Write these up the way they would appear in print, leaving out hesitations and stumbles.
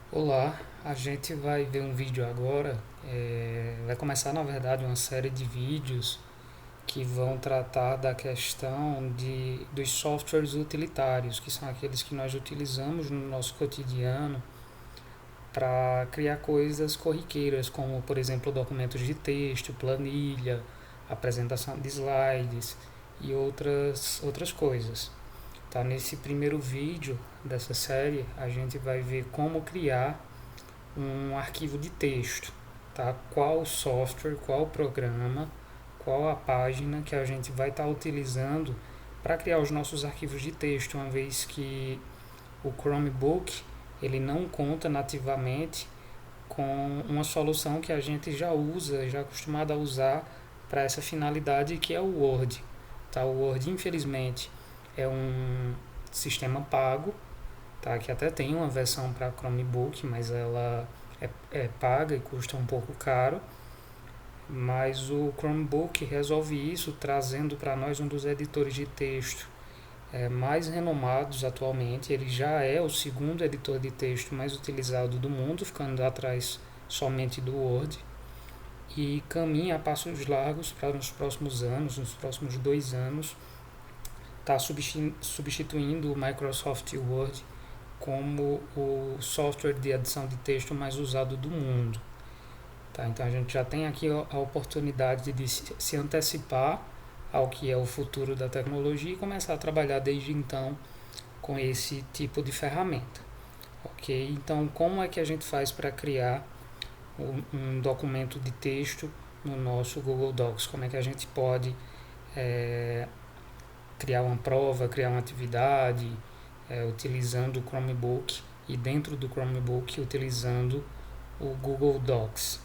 Olá, a gente vai ver um vídeo agora. Vai começar, na verdade, uma série de vídeos que vão tratar da questão dos softwares utilitários, que são aqueles que nós utilizamos no nosso cotidiano para criar coisas corriqueiras, como, por exemplo, documentos de texto, planilha, apresentação de slides e outras coisas. Tá? Nesse primeiro vídeo dessa série, a gente vai ver como criar um arquivo de texto, tá? Qual software, qual programa, qual a página que a gente vai estar utilizando para criar os nossos arquivos de texto, uma vez que o Chromebook ele não conta nativamente com uma solução que a gente já usa, já é acostumado a usar para essa finalidade, que é o Word. Tá? O Word, infelizmente, é um sistema pago, tá? Que até tem uma versão para Chromebook, mas ela é paga e custa um pouco caro. Mas o Chromebook resolve isso trazendo para nós um dos editores de texto mais renomados atualmente. Ele já é o segundo editor de texto mais utilizado do mundo, ficando atrás somente do Word, e caminha a passos largos para nos próximos anos, nos próximos 2 anos, está substituindo o Microsoft Word como o software de edição de texto mais usado do mundo. Tá? Então a gente já tem aqui a oportunidade de se antecipar ao que é o futuro da tecnologia e começar a trabalhar desde então com esse tipo de ferramenta. Ok? Então como é que a gente faz para criar um documento de texto no nosso Google Docs? Como é que a gente pode criar uma prova, criar uma atividade utilizando o Chromebook e dentro do Chromebook utilizando o Google Docs?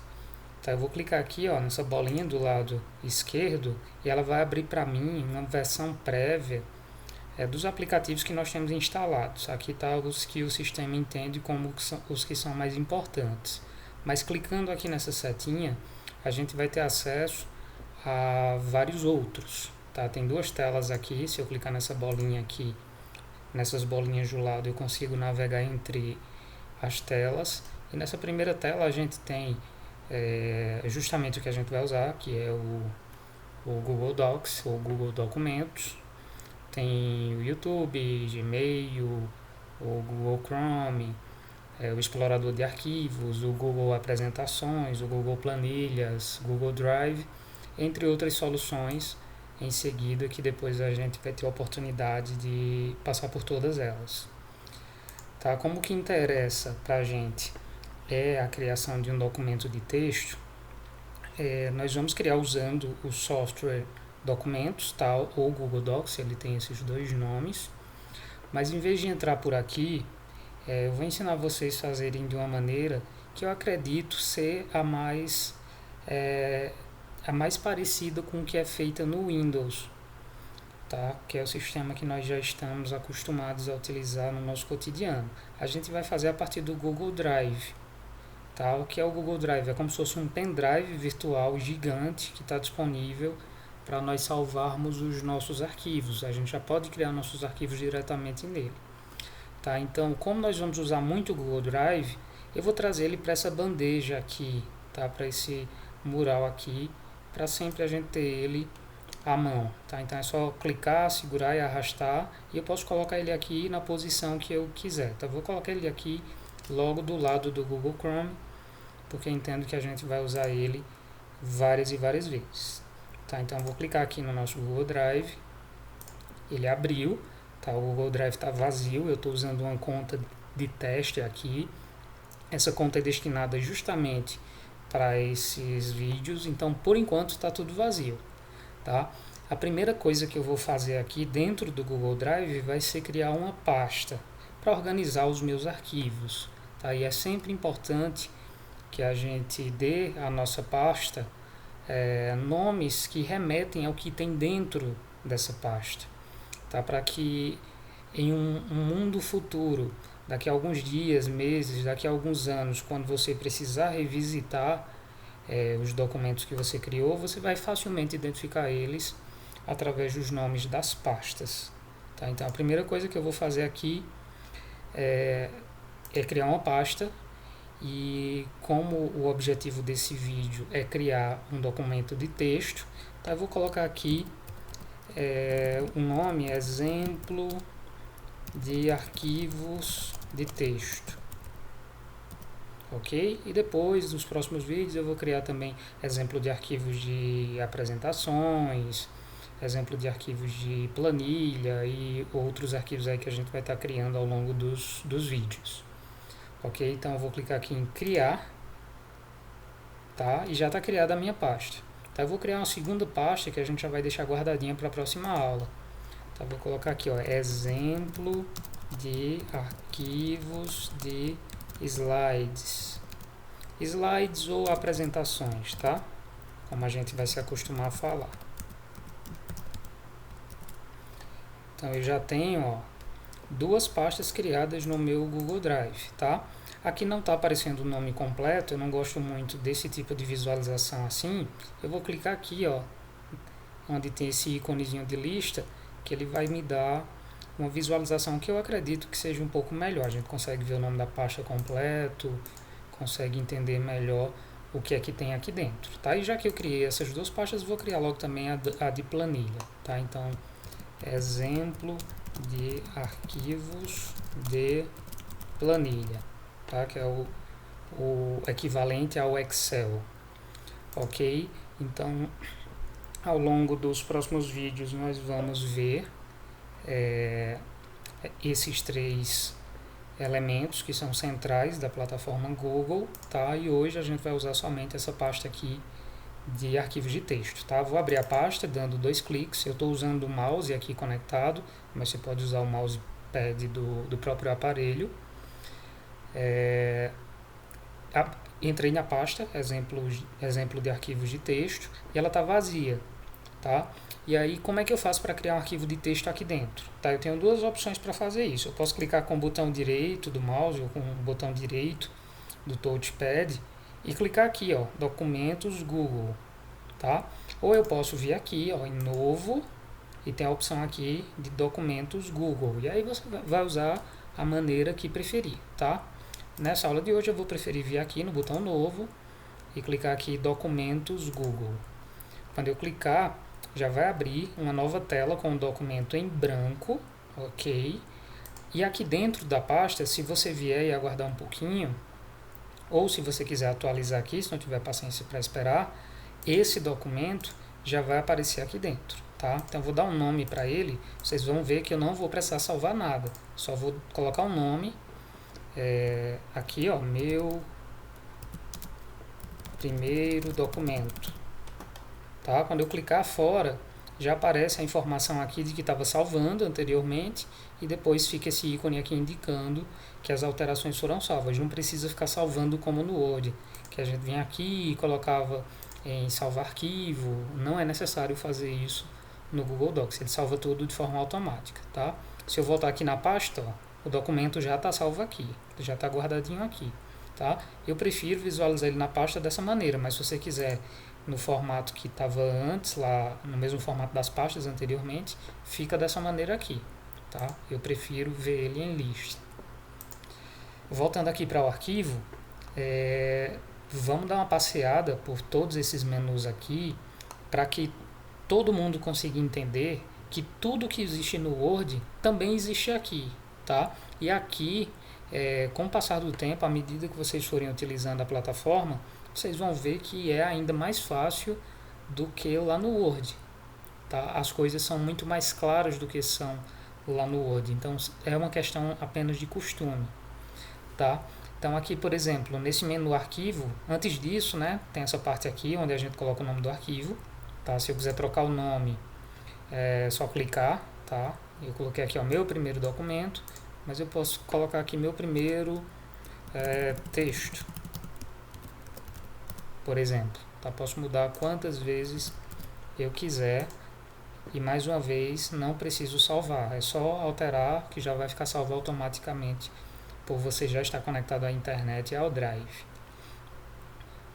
Tá, eu vou clicar aqui nessa bolinha do lado esquerdo e ela vai abrir para mim uma versão prévia dos aplicativos que nós temos instalados. Aqui está os que o sistema entende como os que são mais importantes. Mas clicando aqui nessa setinha, a gente vai ter acesso a vários outros. Tá? Tem duas telas aqui. Se eu clicar nessa bolinha aqui, nessas bolinhas do lado, eu consigo navegar entre as telas. E nessa primeira tela a gente tem justamente o que a gente vai usar, que é o Google Docs ou Google Documentos. Tem o YouTube, Gmail, o Google Chrome, o explorador de arquivos, o Google Apresentações, o Google Planilhas, Google Drive, entre outras soluções em seguida, que depois a gente vai ter a oportunidade de passar por todas elas. Tá? Como que interessa para a gente é a criação de um documento de texto, nós vamos criar usando o software Documentos, tal, ou Google Docs, ele tem esses dois nomes. Mas em vez de entrar por aqui, eu vou ensinar vocês a fazerem de uma maneira que eu acredito ser a mais parecida com o que é feita no Windows, tá? Que é o sistema que nós já estamos acostumados a utilizar no nosso cotidiano. A gente vai fazer a partir do Google Drive. Tá? O que é o Google Drive? É como se fosse um pendrive virtual gigante que está disponível para nós salvarmos os nossos arquivos. A gente já pode criar nossos arquivos diretamente nele. Tá? Então, como nós vamos usar muito o Google Drive, eu vou trazer ele para essa bandeja aqui, tá? Para esse mural aqui, para sempre a gente ter ele à mão. Tá? Então é só clicar, segurar e arrastar, e eu posso colocar ele aqui na posição que eu quiser. Tá? Vou colocar ele aqui logo do lado do Google Chrome, porque eu entendo que a gente vai usar ele várias e várias vezes. Tá, então eu vou clicar aqui no nosso Google Drive, ele abriu, tá, o Google Drive está vazio, eu estou usando uma conta de teste aqui, essa conta é destinada justamente para esses vídeos, então por enquanto está tudo vazio. Tá? A primeira coisa que eu vou fazer aqui dentro do Google Drive vai ser criar uma pasta para organizar os meus arquivos. Tá? E é sempre importante que a gente dê à nossa pasta nomes que remetem ao que tem dentro dessa pasta, tá? Para que em um mundo futuro, daqui a alguns dias, meses, daqui a alguns anos, quando você precisar revisitar os documentos que você criou, você vai facilmente identificar eles através dos nomes das pastas. Tá? Então a primeira coisa que eu vou fazer aqui é criar uma pasta E como o objetivo desse vídeo é criar um documento de texto, tá? Eu vou colocar aqui o nome exemplo de arquivos de texto, ok? E depois, nos próximos vídeos, eu vou criar também exemplo de arquivos de apresentações, exemplo de arquivos de planilha e outros arquivos aí que a gente vai estar criando ao longo dos vídeos. Ok? Então eu vou clicar aqui em criar, tá? E já está criada a minha pasta. Então eu vou criar uma segunda pasta que a gente já vai deixar guardadinha para a próxima aula. Então eu vou colocar aqui, ó, exemplo de arquivos de slides. Slides ou apresentações, tá? Como a gente vai se acostumar a falar. Então eu já tenho, ó, duas pastas criadas no meu Google Drive, tá? Aqui não está aparecendo o nome completo, eu não gosto muito desse tipo de visualização assim. Eu vou clicar aqui, ó, onde tem esse íconezinho de lista, que ele vai me dar uma visualização que eu acredito que seja um pouco melhor. A gente consegue ver o nome da pasta completo, consegue entender melhor o que é que tem aqui dentro, tá? E já que eu criei essas duas pastas, vou criar logo também a de planilha, tá? Então, exemplo de arquivos de planilha, tá? Que é o equivalente ao Excel, ok? Então, ao longo dos próximos vídeos nós vamos ver esses três elementos que são centrais da plataforma Google, tá? E hoje a gente vai usar somente essa pasta aqui de arquivos de texto, tá? Vou abrir a pasta dando 2 cliques. Eu estou usando o mouse aqui conectado, mas você pode usar o mousepad do próprio aparelho. Entrei na pasta, exemplo de arquivos de texto, e ela está vazia, tá? E aí, como é que eu faço para criar um arquivo de texto aqui dentro? Tá? Eu tenho duas opções para fazer isso. Eu posso clicar com o botão direito do mouse ou com o botão direito do touchpad e clicar aqui, ó, documentos Google, tá? Ou eu posso vir aqui, ó, em novo, e tem a opção aqui de documentos Google. E aí você vai usar a maneira que preferir, tá? Nessa aula de hoje eu vou preferir vir aqui no botão novo e clicar aqui documentos Google. Quando eu clicar, já vai abrir uma nova tela com o documento em branco, ok? E aqui dentro da pasta, se você vier e aguardar um pouquinho, ou se você quiser atualizar aqui, se não tiver paciência para esperar, esse documento já vai aparecer aqui dentro, tá? Então eu vou dar um nome para ele, vocês vão ver que eu não vou precisar salvar nada, só vou colocar um nome, aqui, ó, meu primeiro documento, tá? Quando eu clicar fora, já aparece a informação aqui de que estava salvando anteriormente e depois fica esse ícone aqui indicando que as alterações foram salvas. Não precisa ficar salvando como no Word, que a gente vinha aqui e colocava em salvar arquivo. Não é necessário fazer isso no Google Docs, ele salva tudo de forma automática, tá? Se eu voltar aqui na pasta, ó, o documento já está salvo aqui, já está guardadinho aqui, tá? Eu prefiro visualizar ele na pasta dessa maneira, mas se você quiser no formato que estava antes, lá no mesmo formato das pastas anteriormente, fica dessa maneira aqui, tá? Eu prefiro ver ele em lista. Voltando aqui para o arquivo, vamos dar uma passeada por todos esses menus aqui, para que todo mundo consiga entender que tudo que existe no Word também existe aqui, tá? E aqui, com o passar do tempo, à medida que vocês forem utilizando a plataforma, vocês vão ver que é ainda mais fácil do que lá no Word, tá? As coisas são muito mais claras do que são lá no Word, então é uma questão apenas de costume, tá? Então aqui, por exemplo, nesse menu arquivo, antes disso, né, tem essa parte aqui onde a gente coloca o nome do arquivo, tá? Se eu quiser trocar o nome, é só clicar, tá? Eu coloquei aqui, ó, meu primeiro documento, mas eu posso colocar aqui meu primeiro texto, por exemplo, tá? Posso mudar quantas vezes eu quiser e mais uma vez não preciso salvar, é só alterar que já vai ficar salvo automaticamente por você já estar conectado à internet e ao Drive.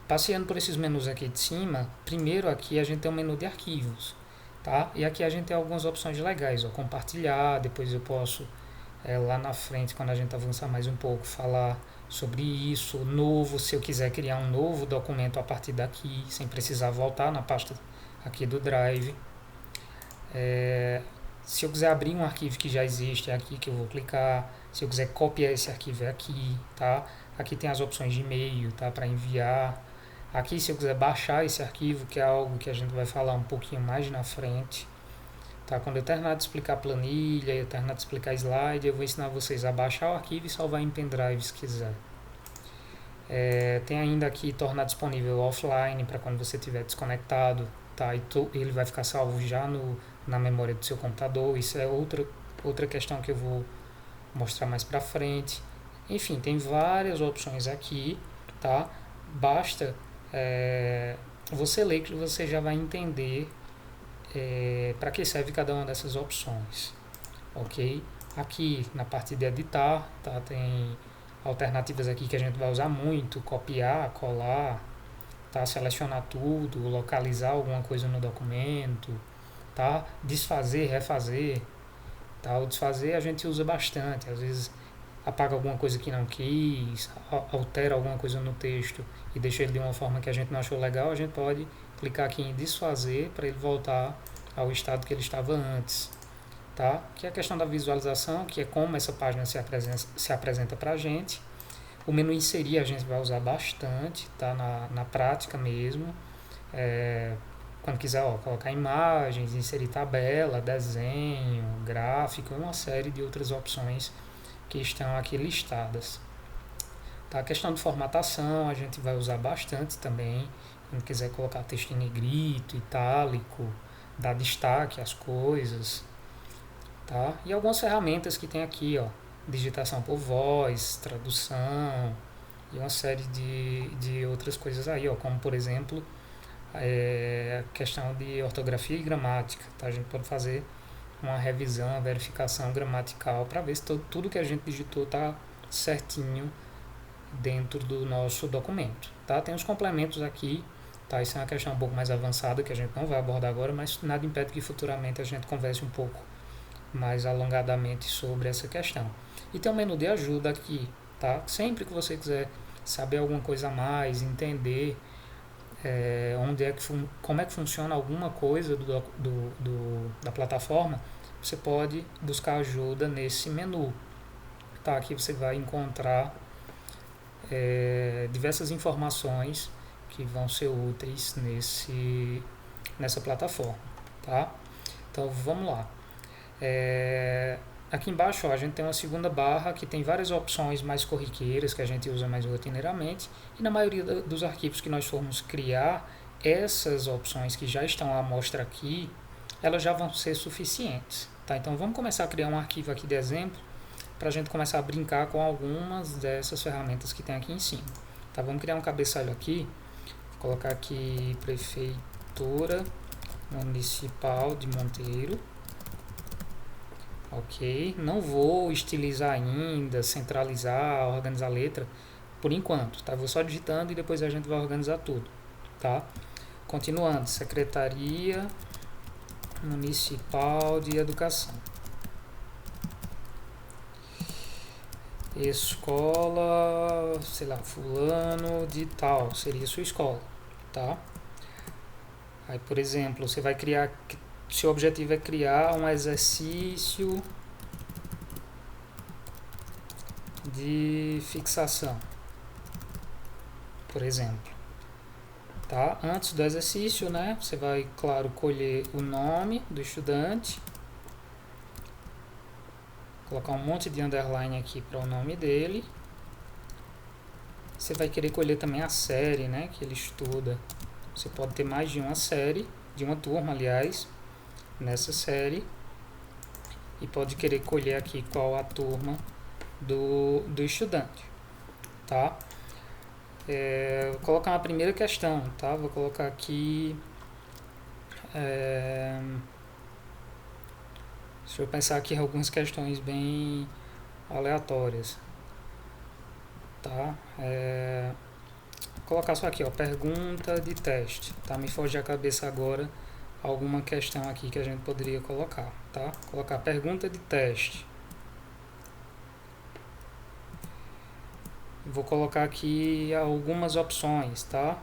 Passeando por esses menus aqui de cima, primeiro aqui a gente tem um menu de arquivos, tá? E aqui a gente tem algumas opções legais, ó, compartilhar, depois eu posso lá na frente, quando a gente avançar mais um pouco, falar sobre isso, novo, se eu quiser criar um novo documento a partir daqui, sem precisar voltar na pasta aqui do Drive. Se eu quiser abrir um arquivo que já existe, é aqui que eu vou clicar. Se eu quiser copiar esse arquivo, é aqui, tá? Aqui tem as opções de e-mail, tá? Para enviar. Aqui, se eu quiser baixar esse arquivo, que é algo que a gente vai falar um pouquinho mais na frente, tá? Quando eu terminar de explicar a planilha, eu terminar de explicar slide, eu vou ensinar vocês a baixar o arquivo e salvar em pendrive se quiser. Tem ainda aqui tornar disponível offline para quando você estiver desconectado, tá? E ele vai ficar salvo já na memória do seu computador. Isso é outra questão que eu vou mostrar mais para frente. Enfim, tem várias opções aqui, tá? Basta você ler que você já vai entender para que serve cada uma dessas opções, ok? Aqui na parte de editar, tá? Tem alternativas aqui que a gente vai usar muito: copiar, colar, tá? Selecionar tudo, localizar alguma coisa no documento, tá? Desfazer, refazer, tá? O desfazer a gente usa bastante, às vezes apaga alguma coisa que não quis, altera alguma coisa no texto e deixa ele de uma forma que a gente não achou legal, a gente pode clicar aqui em desfazer para ele voltar ao estado que ele estava antes, tá? Que é a questão da visualização, que é como essa página se apresenta para a gente. O menu inserir a gente vai usar bastante, tá? Na prática mesmo. Quando quiser colocar imagens, inserir tabela, desenho, gráfico, uma série de outras opções que estão aqui listadas. Tá? A questão de formatação a gente vai usar bastante também. Quando quiser colocar texto em negrito, itálico, dar destaque às coisas. Tá? E algumas ferramentas que tem aqui, digitação por voz, tradução e uma série de outras coisas aí, como por exemplo a questão de ortografia e gramática. Tá? A gente pode fazer uma revisão, uma verificação gramatical para ver se tudo que a gente digitou está certinho dentro do nosso documento. Tá? Tem os complementos aqui, tá? Isso é uma questão um pouco mais avançada que a gente não vai abordar agora, mas nada impede que futuramente a gente converse um pouco mais alongadamente sobre essa questão. E tem um menu de ajuda aqui, tá? Sempre que você quiser saber alguma coisa a mais, entender como é que funciona alguma coisa da plataforma, você pode buscar ajuda nesse menu. Tá? Aqui você vai encontrar diversas informações que vão ser úteis nessa plataforma. Tá? Então vamos lá. Aqui embaixo a gente tem uma segunda barra que tem várias opções mais corriqueiras que a gente usa mais rotineiramente, e na maioria dos arquivos que nós formos criar, essas opções que já estão à mostra aqui, elas já vão ser suficientes. Tá? Então vamos começar a criar um arquivo aqui de exemplo para a gente começar a brincar com algumas dessas ferramentas que tem aqui em cima. Tá? Vamos criar um cabeçalho aqui, vou colocar aqui Prefeitura Municipal de Monteiro. Ok, não vou estilizar ainda, centralizar, organizar a letra por enquanto, tá? Vou só digitando e depois a gente vai organizar tudo, tá? Continuando, Secretaria Municipal de Educação. Escola, sei lá, fulano de tal, seria sua escola, tá? Aí, por exemplo, você vai criar... Seu objetivo é criar um exercício de fixação, por exemplo. Tá? Antes do exercício, né, você vai, claro, colher o nome do estudante, colocar um monte de underline aqui para o nome dele. Você vai querer colher também a série, né, que ele estuda. Você pode ter mais de uma série, de uma turma, aliás, nessa série, e pode querer colher aqui qual a turma do estudante, tá? Vou colocar uma primeira questão, tá? Vou colocar aqui deixa eu pensar aqui em algumas questões bem aleatórias, tá? Vou colocar só aqui, pergunta de teste, tá? Me foge a cabeça agora alguma questão aqui que a gente poderia colocar, tá? Colocar pergunta de teste. Vou colocar aqui algumas opções, tá?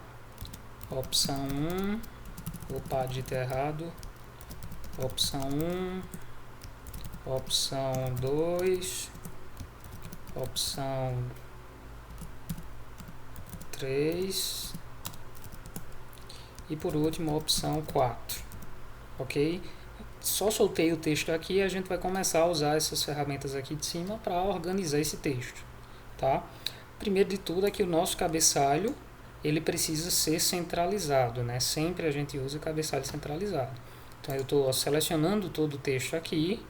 Opção 1, opa, digitei errado. Opção 1, opção 2, opção 3 e por último a opção 4, ok? Só soltei o texto aqui e a gente vai começar a usar essas ferramentas aqui de cima para organizar esse texto, tá? Primeiro de tudo é que o nosso cabeçalho ele precisa ser centralizado, né? Sempre a gente usa o cabeçalho centralizado. Então eu estou selecionando todo o texto aqui,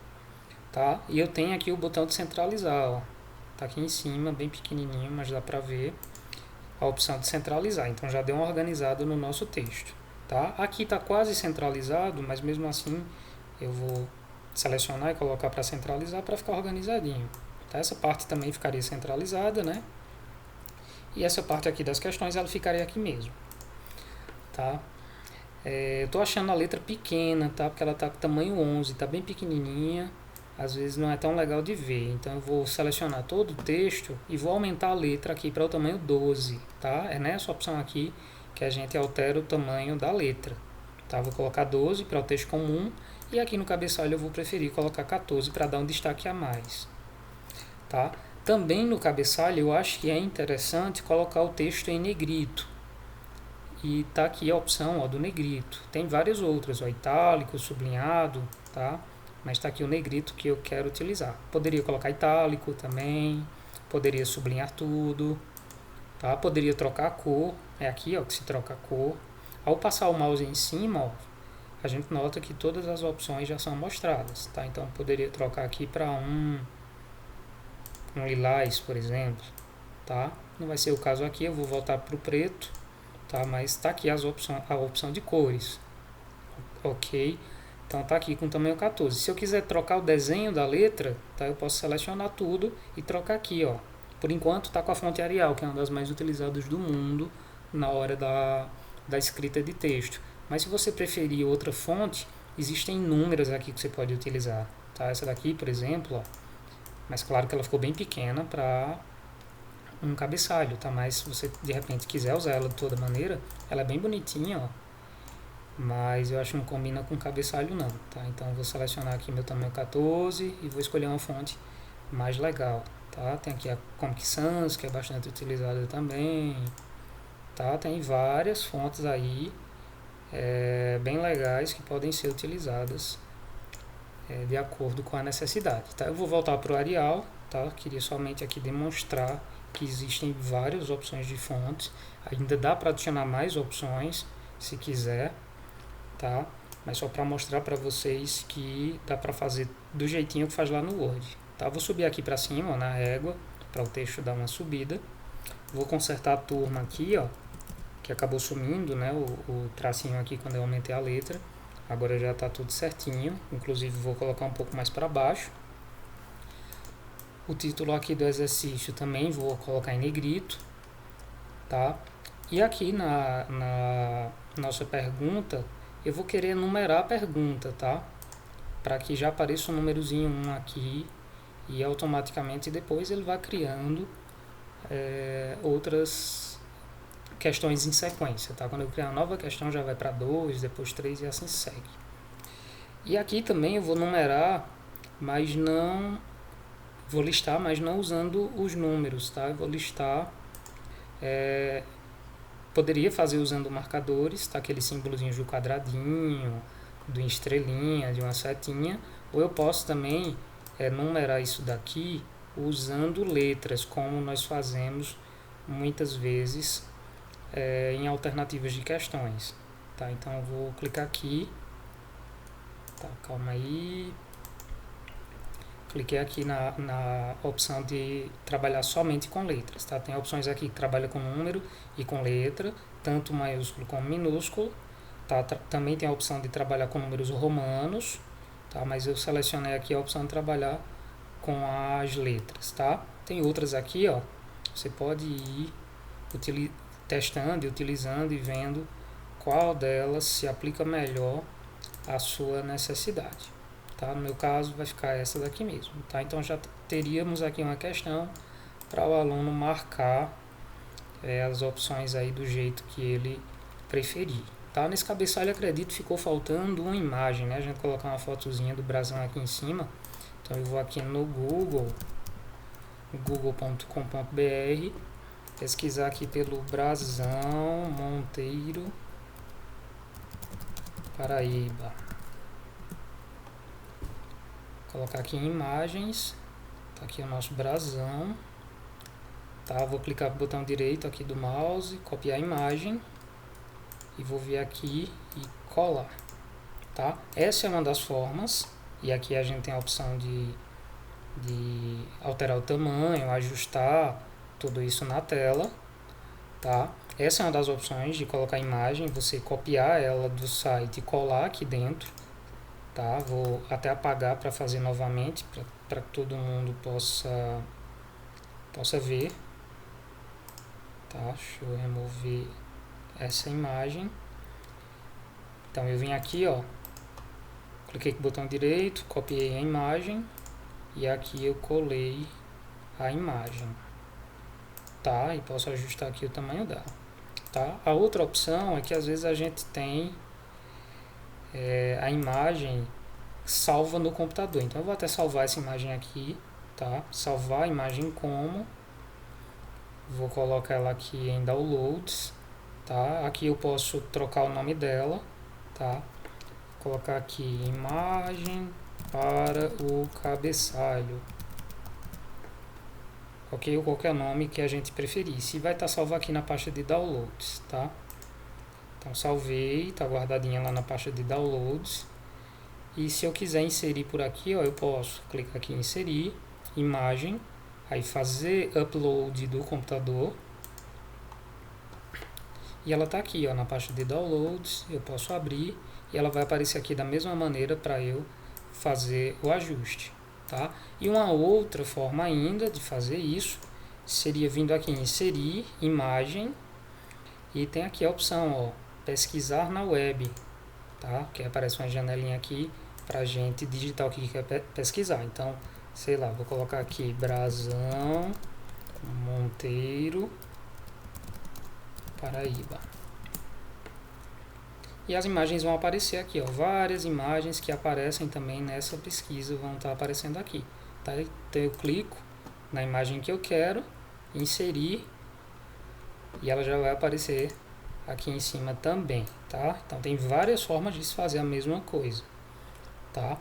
tá? E eu tenho aqui o botão de centralizar, ó. Tá aqui em cima, bem pequenininho, mas dá para ver a opção de centralizar. Então já deu uma organizada no nosso texto, tá? Aqui está quase centralizado, mas mesmo assim eu vou selecionar e colocar para centralizar para ficar organizadinho. Tá? Essa parte também ficaria centralizada, né? E essa parte aqui das questões ela ficaria aqui mesmo, tá? Eu tô achando a letra pequena, tá? Porque ela tá com tamanho 11, tá bem pequenininha. Às vezes não é tão legal de ver. Então eu vou selecionar todo o texto e vou aumentar a letra aqui para o tamanho 12, tá? É nessa opção aqui que a gente altera o tamanho da letra, tá? Vou colocar 12 para o texto comum e aqui no cabeçalho eu vou preferir colocar 14 para dar um destaque a mais, tá? Também no cabeçalho eu acho que é interessante colocar o texto em negrito. E tá aqui a opção, ó, do negrito. Tem várias outras, ó, itálico, sublinhado, tá? Mas tá aqui o negrito que eu quero utilizar. Poderia colocar itálico também, poderia sublinhar tudo, tá? Poderia trocar a cor, é aqui, ó, que se troca a cor. Ao passar o mouse em cima, ó, a gente nota que todas as opções já são mostradas, tá? Então poderia trocar aqui para um lilás, por exemplo, tá? Não vai ser o caso aqui, eu vou voltar para o preto, tá? Mas está aqui a opção de cores, ok? Então está aqui com tamanho 14. Se eu quiser trocar o desenho da letra, tá? Eu posso selecionar tudo e trocar aqui, ó. Por enquanto está com a fonte Arial, que é uma das mais utilizadas do mundo na hora da escrita de texto. Mas se você preferir outra fonte, existem inúmeras aqui que você pode utilizar, tá? Essa daqui, por exemplo, ó. Mas claro que ela ficou bem pequena para um cabeçalho, tá? Mas se você de repente quiser usar ela de toda maneira, ela é bem bonitinha, ó. Mas eu acho que não combina com cabeçalho não, tá? Então eu vou selecionar aqui meu tamanho 14 e vou escolher uma fonte mais legal, tá? Tem aqui a Comic Sans, que é bastante utilizada também, tá? Tem várias fontes aí, bem legais que podem ser utilizadas de acordo com a necessidade, tá? Eu vou voltar para o Arial, tá? Queria somente aqui demonstrar que existem várias opções de fontes, ainda dá para adicionar mais opções se quiser, tá? Mas só para mostrar para vocês que dá para fazer do jeitinho que faz lá no Word, tá? Vou subir aqui para cima, ó, na régua, para o texto dar uma subida. Vou consertar a turma aqui, ó, que acabou sumindo, né? O tracinho aqui quando eu aumentei a letra. Agora já está tudo certinho, inclusive vou colocar um pouco mais para baixo. O título aqui do exercício também vou colocar em negrito, tá? E aqui na nossa pergunta, eu vou querer numerar a pergunta, tá? Para que já apareça um númerozinho 1 aqui e automaticamente depois ele vai criando outras questões em sequência, tá? Quando eu criar uma nova questão já vai para 2, depois 3 e assim segue. E aqui também eu vou numerar, mas não vou listar, mas não usando os números, tá? Eu vou listar, poderia fazer usando marcadores, tá? Aqueles símbolozinhos do quadradinho, do estrelinha, de uma setinha, ou eu posso também numerar isso daqui usando letras, como nós fazemos muitas vezes em alternativas de questões, tá? Então eu vou clicar aqui, tá? Calma aí, cliquei aqui na opção de trabalhar somente com letras, tá? Tem opções aqui que trabalha com número e com letra, tanto maiúsculo como minúsculo, tá? Também tem a opção de trabalhar com números romanos, tá? Mas eu selecionei aqui a opção de trabalhar com as letras, tá? Tem outras aqui, ó, você pode ir testando e utilizando e vendo qual delas se aplica melhor à sua necessidade, tá? No meu caso vai ficar essa daqui mesmo, tá? Então já teríamos aqui uma questão para o aluno marcar as opções aí do jeito que ele preferir. Tá? Nesse cabeçalho, acredito, ficou faltando uma imagem, né? A gente colocar uma fotozinha do brasão aqui em cima. Então eu vou aqui no Google, google.com.br, pesquisar aqui pelo Brasão Monteiro Paraíba. Colocar aqui em imagens, tá aqui o nosso brasão. Tá? Vou clicar no botão direito aqui do mouse, copiar a imagem e vou vir aqui e colar. Tá? Essa é uma das formas, e aqui a gente tem a opção de alterar o tamanho, ajustar tudo isso na tela. Tá? Essa é uma das opções de colocar a imagem, você copiar ela do site e colar aqui dentro. Tá? Vou até apagar para fazer novamente, para que todo mundo possa ver. Tá? Deixa eu remover essa imagem. Então eu vim aqui, ó, cliquei com o botão direito, copiei a imagem e aqui eu colei a imagem. Tá? E posso ajustar aqui o tamanho dela. Tá? A outra opção é que às vezes a gente tem a imagem salva no computador. Então eu vou até salvar essa imagem aqui, tá? Salvar a imagem como, vou colocar ela aqui em downloads, tá? Aqui eu posso trocar o nome dela, tá? Colocar aqui imagem para o cabeçalho, ok? Ou qualquer nome que a gente preferir. Se vai estar salvo aqui na pasta de downloads, tá? Então salvei, está guardadinha lá na pasta de downloads. E se eu quiser inserir por aqui, ó, eu posso clicar aqui em inserir, imagem, aí fazer upload do computador. E ela está aqui, ó, na pasta de downloads, eu posso abrir e ela vai aparecer aqui da mesma maneira para eu fazer o ajuste. Tá? E uma outra forma ainda de fazer isso seria vindo aqui em inserir, imagem, e tem aqui a opção, ó, pesquisar na web, tá? Que aparece uma janelinha aqui para a gente digitar o que quer pesquisar. Então, sei lá, vou colocar aqui Brasão Monteiro Paraíba. E as imagens vão aparecer aqui, ó, várias imagens que aparecem também nessa pesquisa vão estar aparecendo aqui. Tá? Então eu clico na imagem que eu quero, inserir, e ela já vai aparecer aqui em cima também, tá? Então tem várias formas de se fazer a mesma coisa, tá?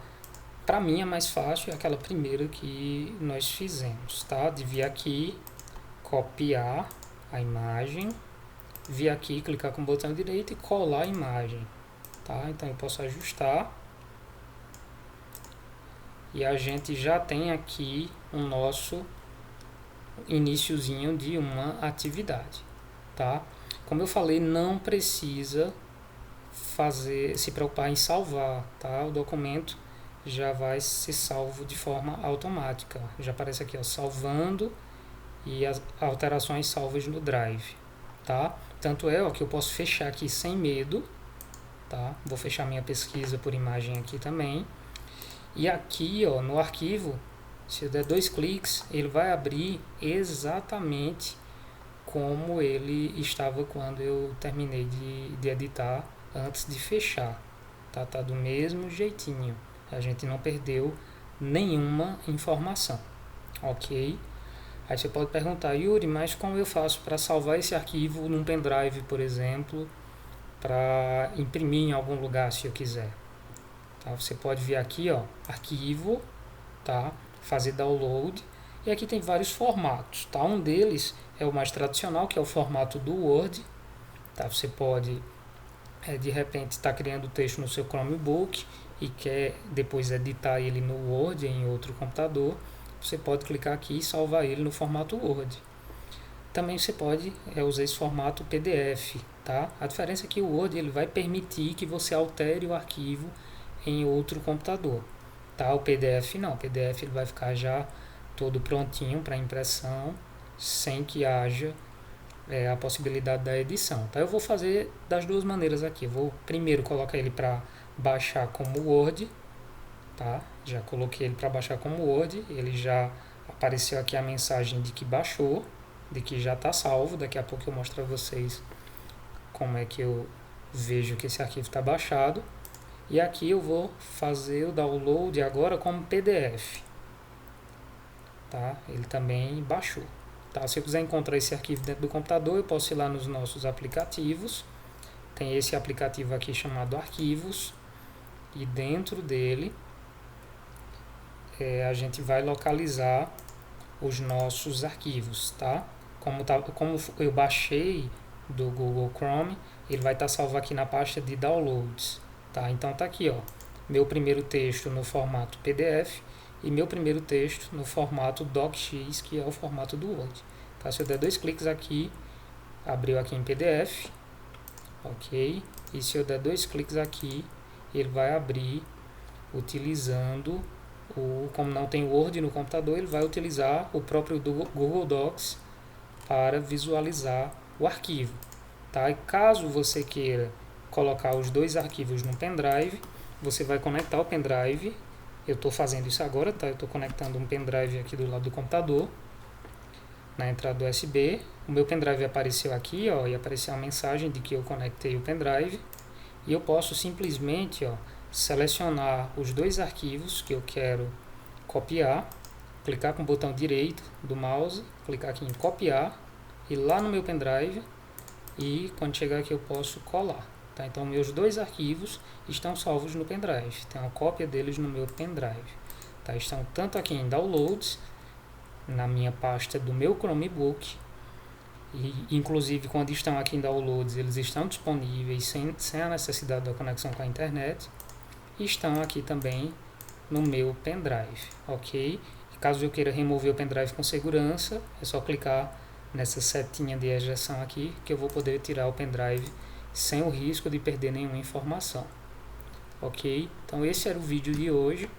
Para mim é mais fácil aquela primeira que nós fizemos, tá? De vir aqui, copiar a imagem, vir aqui, clicar com o botão direito e colar a imagem, tá? Então eu posso ajustar e a gente já tem aqui o nosso iniciozinho de uma atividade, tá? Como eu falei, não precisa se preocupar em salvar, tá? O documento já vai ser salvo de forma automática. Já aparece aqui, ó, salvando e as alterações salvas no Drive, tá? Tanto é, ó, que eu posso fechar aqui sem medo, tá? Vou fechar minha pesquisa por imagem aqui também. E aqui, ó, no arquivo, se eu der 2 cliques, ele vai abrir exatamente como ele estava quando eu terminei de editar antes de fechar, tá? Tá do mesmo jeitinho, a gente não perdeu nenhuma informação, ok? Aí você pode perguntar, Yuri, mas como eu faço para salvar esse arquivo num pendrive, por exemplo, para imprimir em algum lugar se eu quiser? Tá? Você pode vir aqui, ó, arquivo, tá? Fazer download, e aqui tem vários formatos, tá? Um deles é o mais tradicional, que é o formato do Word, tá? Você pode, de repente, estar criando texto no seu Chromebook e quer depois editar ele no Word em outro computador, você pode clicar aqui e salvar ele no formato Word. Também você pode usar esse formato PDF, tá? A diferença é que o Word ele vai permitir que você altere o arquivo em outro computador, tá? O PDF não, o PDF ele vai ficar já todo prontinho para impressão, sem que haja a possibilidade da edição, tá? Eu vou fazer das duas maneiras aqui. Eu vou primeiro colocar ele para baixar como Word, tá? Já coloquei ele para baixar como Word, ele já apareceu aqui a mensagem de que baixou, de que já está salvo. Daqui a pouco eu mostro a vocês como é que eu vejo que esse arquivo está baixado. E aqui eu vou fazer o download agora como PDF. Tá? Ele também baixou. Tá? Se eu quiser encontrar esse arquivo dentro do computador, eu posso ir lá nos nossos aplicativos. Tem esse aplicativo aqui chamado Arquivos. E dentro dele a gente vai localizar os nossos arquivos. Tá? Como eu baixei do Google Chrome, ele vai estar salvo aqui na pasta de downloads. Tá? Então tá aqui, ó, meu primeiro texto no formato PDF e meu primeiro texto no formato DocX, que é o formato do Word. Tá? Se eu der 2 cliques aqui, abriu aqui em PDF, ok? E se eu der 2 cliques aqui, ele vai abrir utilizando como não tem Word no computador, ele vai utilizar o próprio Google Docs para visualizar o arquivo. Tá? E caso você queira colocar os 2 arquivos no pendrive, você vai conectar o pendrive. Eu estou fazendo isso agora, tá? Eu estou conectando um pendrive aqui do lado do computador, na entrada USB. O meu pendrive apareceu aqui, ó, e apareceu a mensagem de que eu conectei o pendrive. E eu posso simplesmente, ó, selecionar os 2 arquivos que eu quero copiar, clicar com o botão direito do mouse, clicar aqui em copiar, e lá no meu pendrive, e quando chegar aqui eu posso colar. Tá? Então meus 2 arquivos estão salvos no pendrive, tem uma cópia deles no meu pendrive. Tá? Estão tanto aqui em downloads, na minha pasta do meu Chromebook, e inclusive quando estão aqui em downloads eles estão disponíveis sem a necessidade da conexão com a internet, e estão aqui também no meu pendrive, ok? E caso eu queira remover o pendrive com segurança, é só clicar nessa setinha de ejeção aqui, que eu vou poder tirar o pendrive sem o risco de perder nenhuma informação, ok? Então esse era o vídeo de hoje.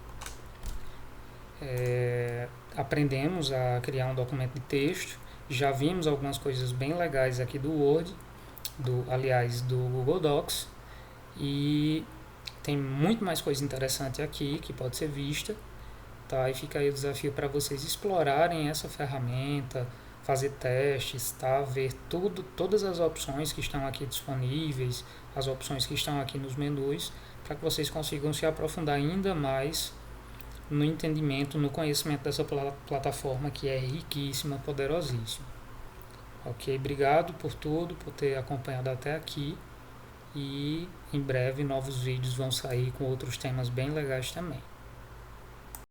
Aprendemos a criar um documento de texto, já vimos algumas coisas bem legais aqui do Word, do Google Docs, e tem muito mais coisa interessante aqui que pode ser vista, tá? E fica aí o desafio para vocês explorarem essa ferramenta, fazer testes, tá? Ver todas as opções que estão aqui disponíveis, as opções que estão aqui nos menus, para que vocês consigam se aprofundar ainda mais no entendimento, no conhecimento dessa plataforma que é riquíssima, poderosíssima. Ok? Obrigado por tudo, por ter acompanhado até aqui, e em breve novos vídeos vão sair com outros temas bem legais também.